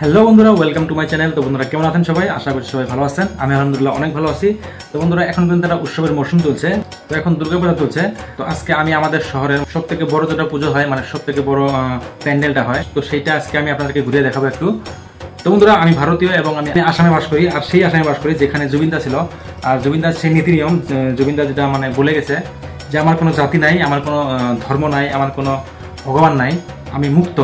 Hello বন্ধুরা, welcome to my channel. তো বন্ধুরা কেমন আছেন সবাই? আশা করি সবাই ভালো আছেন। আমি আলহামদুলিল্লাহ অনেক ভালো আছি। তো বন্ধুরা এখন কিন্তু একটা উৎসবের মৌসুম চলছে, তো এখন দুর্গাপূজা চলছে। তো আজকে আমি আমাদের শহরের সব থেকে বড় যেটা পুজো হয়, মানে সব থেকে বড় প্যান্ডেলটা হয়, তো সেইটা আজকে আমি আপনাদেরকে ঘুরিয়ে দেখাবো একটু। তো বন্ধুরা আমি ভারতীয় এবং আমি আসামে বাস করি, আর সেই আসামে বাস করি যেখানে জুবিনদা ছিল। আর জুবিনদার সেই নীতি নিয়ম, জুবিনদা যেটা মানে বলে গেছে যে আমার কোনো জাতি নাই, আমার কোনো ধর্ম নাই, আমার কোনো ভগবান নাই, আমি মুক্ত।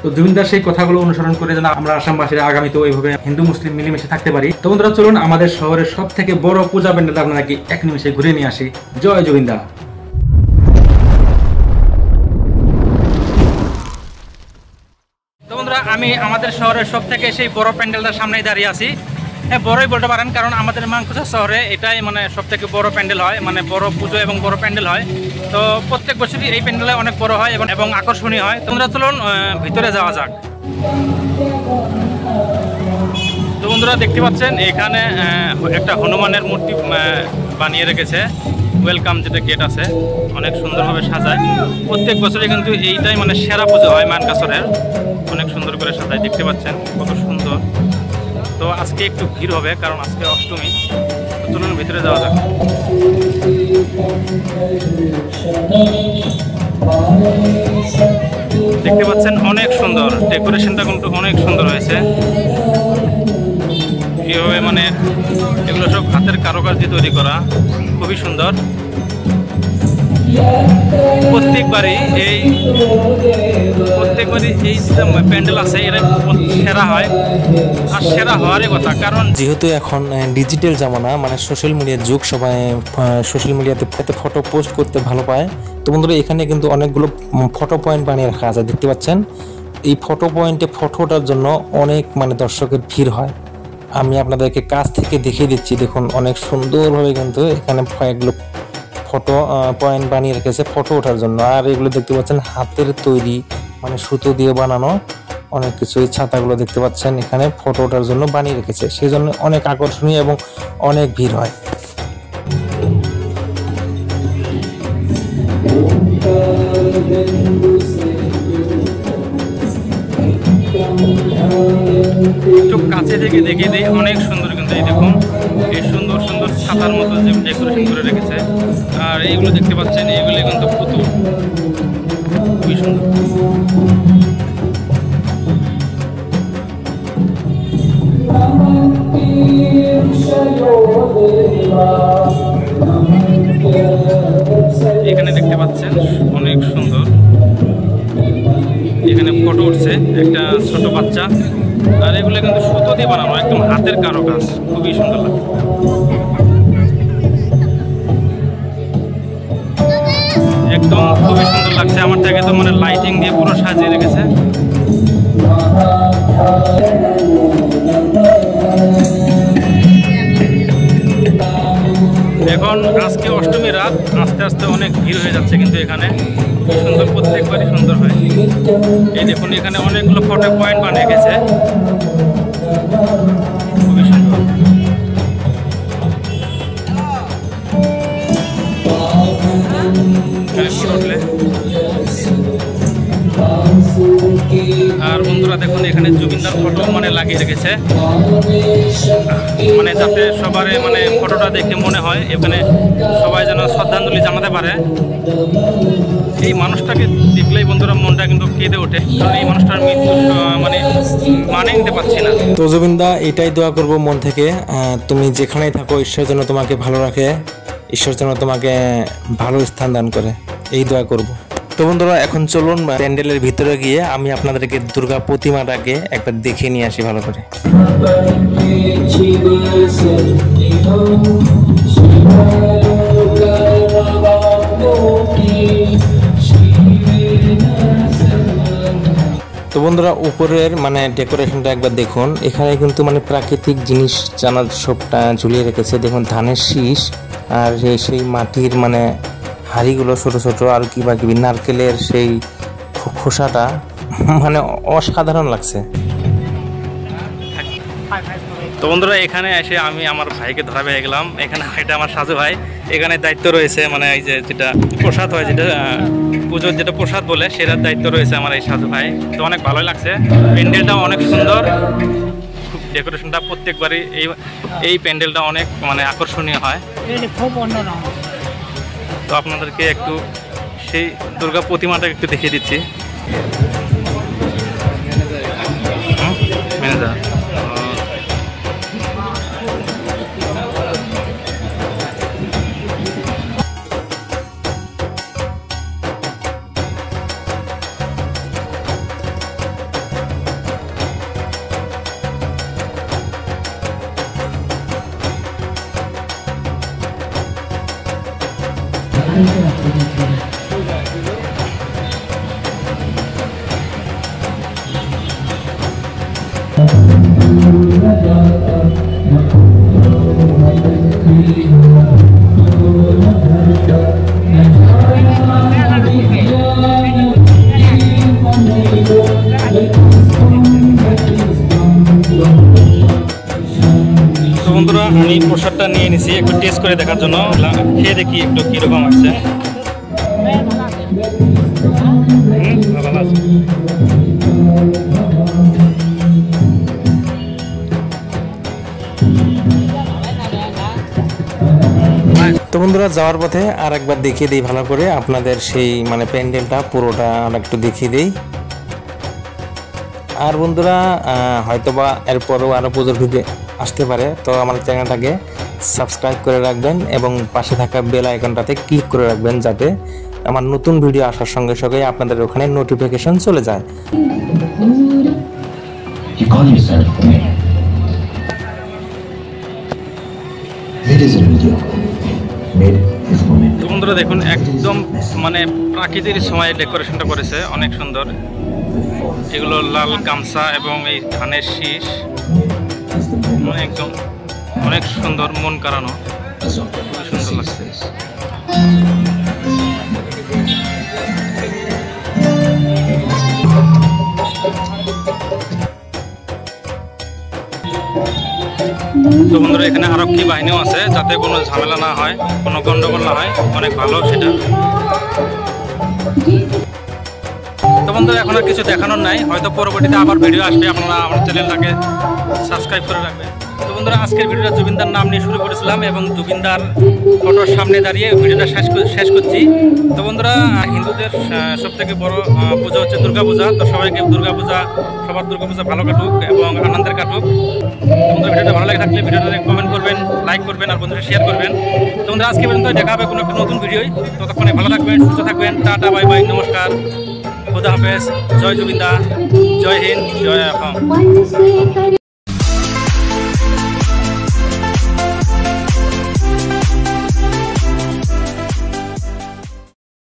তো জুবিনদার সেই কথাগুলো অনুসরণ করে যেন আমরা আসামবাসীরা আগামীতেও এইভাবে হিন্দু মুসলিম মিলেমিশে থাকতে পারি। তো বন্ধুরা চলুন আমাদের শহরের সব থেকে বড় পূজা প্যান্ডেল আপনারা কি এক নিমিষে ঘুরে নিয়ে আসি। জয় জুবিনদা। তো বন্ধুরা আমি আমাদের শহরের সব থেকে সেই বড় প্যান্ডেলটার সামনেই দাঁড়িয়ে আছি। হ্যাঁ, বড়ই বলতে পারেন, কারণ আমাদের মাংকুচা শহরে এটাই মানে সব থেকে বড় প্যান্ডেল হয়, মানে বড় পুজো এবং বড় প্যান্ডেল হয়। তো প্রত্যেক বছরই এই প্যান্ডেলে অনেক বড় হয় এবং আকর্ষণীয় হয়। তোমরা চলুন ভিতরে যাওয়া যাক। তো বন্ধুরা দেখতে পাচ্ছেন এখানে একটা হনুমানের মূর্তি বানিয়ে রেখেছে। ওয়েলকাম যেটা গেট আছে, অনেক সুন্দরভাবে সাজায়। প্রত্যেক বছরই কিন্তু এইটাই মানে সেরা পুজো হয় মানকাসরের, অনেক সুন্দর করে সাজায়। দেখতে পাচ্ছেন কত সুন্দর। তো আজকে একটু ভিড় হবে কারণ আজকে অষ্টমী। তো চলুন ভিতরে যাওয়া যাক। দেখতে পাচ্ছেন অনেক সুন্দর, ডেকোরেশনটা কিন্তু অনেক সুন্দর হয়েছে। এইভাবে মানে এগুলো সব হাতের কারুকার্য তৈরি করা, খুবই সুন্দর। প্রত্যেকবারই এই প্যান্ডেল আছে এটা সেরা হয়, আর সেরা হওয়ারই কথা, কারণ যেহেতু এখন ডিজিটাল জামানা, মানে সোশ্যাল মিডিয়ার যুগ, সবাই সোশ্যাল মিডিয়াতে ফটো পোস্ট করতে ভালো পায়। তো বন্ধুরা এখানে কিন্তু অনেকগুলো ফটো পয়েন্ট বানিয়ে রাখা আছে, দেখতে পাচ্ছেন। এই ফটো পয়েন্টে ফটো ওঠার জন্য অনেক মানে দর্শকের ভিড় হয়। আমি আপনাদেরকে কাছ থেকে দেখিয়ে দিচ্ছি, দেখুন অনেক সুন্দরভাবে কিন্তু এখানে কয়েকগুলো ফটো পয়েন্ট বানিয়ে রেখেছে ফটো ওঠার জন্য। আর এগুলো দেখতে পাচ্ছেন হাতের তৈরি, মানে সুতো দিয়ে বানানো অনেক কিছু। এই ছাতাগুলো দেখতে পাচ্ছেন এখানে ফটো ওঠার জন্য বানিয়ে রেখেছে, সেই জন্য অনেক আকর্ষণীয় এবং অনেক ভিড় হয়। একটু কাছে থেকে দেখিয়ে দিই, অনেক সুন্দর কিন্তু। এই দেখুন এই সুন্দর সুন্দর ছাতার মতো যে ডেকোরেশন করে রেখেছে। আর এইগুলো দেখতে পাচ্ছেন, এইগুলো কিন্তু পুতুল, খুবই সুন্দর। এখানে দেখতে পাচ্ছেন অনেক সুন্দর, এখানে ফটো উঠছে একটা ছোট বাচ্চা। আর এগুলো কিন্তু সুতো দিয়ে বানানো, একদম হাতের কারুকাজ, খুবই সুন্দর লাগে। একদম খুবই সুন্দর লাগছে আমার থেকে। তো মানে লাইটিং দিয়ে পুরো সাজিয়ে রেখেছে। এখন আজকে অষ্টমী রাত, আস্তে আস্তে অনেক ভিড় হয়ে যাচ্ছে, কিন্তু এখানে খুব সুন্দর, প্রত্যেকবারই সুন্দর হয়। এই দেখুন এখানে অনেকগুলো ফটো পয়েন্ট বানিয়ে গেছে, খুবই সুন্দর। আর বন্ধুরা দেখুন এখানে জুবিনদার ফটো মানে লাগিয়ে রেখেছে, মানে যাতে সবার মানে ফটোটা দেখে মনে হয় এখানে সবাই যেন শ্রদ্ধাঞ্জলি জানাতে পারে। এই মানুষটাকে দেখলেই বন্ধুরা মনটা কিন্তু কেঁদে ওঠে, কারণ এই মানুষটার মৃত্যু মানে নিতে পারছি না। তো জুবিনদা এটাই দোয়া করব মন থেকে, তুমি যেখানেই থাকো ঈশ্বর যেন তোমাকে ভালো রাখে, ঈশ্বর যেন তোমাকে ভালো স্থান দান করে, এই দোয়া করব। তো বন্ধুরা এখন চলুন প্যান্ডেলের ভিতরে গিয়ে আমি আপনাদেরকে দুর্গা প্রতিমাটাকে একবার দেখে নিয়ে আসি ভালো করে। তো বন্ধুরা উপরের মানে ডেকোরেশনটা একবার দেখুন, এখানে কিন্তু মানে প্রাকৃতিক জিনিস জানার সবটা ঝুলিয়ে রেখেছে। দেখুন ধানের শীষ, আর সেই মাটির মানে হাড়িগুলো ছোট ছোট, আর কিবা নারকেলের সেই খোসাটা, মানে অসাধারণ লাগছে। তো বন্ধুরা এখানে এসে আমি আমার ভাইকে ধরা পেয়ে গেলাম। এখানে এটা আমার সাজু ভাই, এখানে দায়িত্ব রয়েছে, মানে এই যে যেটা প্রসাদ হয়, যেটা পুজোর যেটা প্রসাদ বলে, সেটার দায়িত্ব রয়েছে আমার এই সাধু ভাই। তো অনেক ভালোই লাগছে, প্যান্ডেলটা অনেক সুন্দর, ডেকোরেশনটা প্রত্যেকবারই এই প্যান্ডেলটা অনেক মানে আকর্ষণীয় হয়। তো আপনাদেরকে একটু সেই দুর্গা প্রতিমাটা একটু দেখিয়ে দিচ্ছি। ম্যানেজার বন্ধুরা, আমি প্রসাদটা নিয়ে নিছি একটু টেস্ট করে দেখার জন্য, খেয়ে দেখি একটু কীরকম আছে। তো বন্ধুরা, যাওয়ার পথে আর একবার দেখিয়ে দিই ভালো করে আপনাদের সেই মানে প্যান্ডেলটা পুরোটা আর একটু দেখিয়ে দিই। আর বন্ধুরা, হয়তোবা এরপরও আরও পুজোর ভিডিও আসতে পারে, তো আমার চ্যানেলটাকে সাবস্ক্রাইব করে রাখবেন এবং পাশে থাকা বেল আইকনটাতে ক্লিক করে রাখবেন, যাতে আমার নতুন ভিডিও আসার সঙ্গে সঙ্গে আপনাদের ওখানে নোটিফিকেশন চলে যায়। তো বন্ধুরা দেখুন, একদম মানে প্রাকৃতিক সময়ে ডেকোরেশনটা করেছে, অনেক সুন্দর। এগুলো লাল গামছা এবং এই ধানের শীষ, মানে একদম অনেক সুন্দর, মন কাড়ানো, খুবই সুন্দর লাগছে। তো বন্ধুরা, এখানে আরক্ষী বাহিনীও আছে, যাতে কোনো ঝামেলা না হয়, কোনো গন্ডগোল না হয়, অনেক ভালো সেটা। তো বন্ধুরা, এখন আর কিছু দেখানোর নাই, হয়তো পরবর্তীতে আবার ভিডিও আসবে, আপনারা আমার চ্যানেলটাকে সাবস্ক্রাইব করে রাখবেন। তো বন্ধুরা, আজকের ভিডিওটা জুবিনদার নাম নিয়ে শুরু করেছিলাম এবং জুবিনদার ফটোর সামনে দাঁড়িয়ে ভিডিওটা শেষ করছি। তো বন্ধুরা, হিন্দুদের সবথেকে বড় পূজা হচ্ছে দুর্গাপূজা। তো সবাইকে সবার দুর্গাপূজা ভালো কাটুক এবং আনন্দের কাটুক। বন্ধুরা, ভিডিওটা ভালো লাগে থাকলে ভিডিওটাতে কমেন্ট করবেন, লাইক করবেন আর বন্ধুরা শেয়ার করবেন। তো বন্ধুরা, আজকে পর্যন্ত দেখা হবে কোনো একটা নতুন ভিডিওই। ততক্ষণে ভালো থাকবেন, সুস্থ থাকবেন, টাটা, বাই বাই, নমস্কার, খুদা হাফেজ, জয় জুবিনদা, জয় হিন্দ, জয় অসম।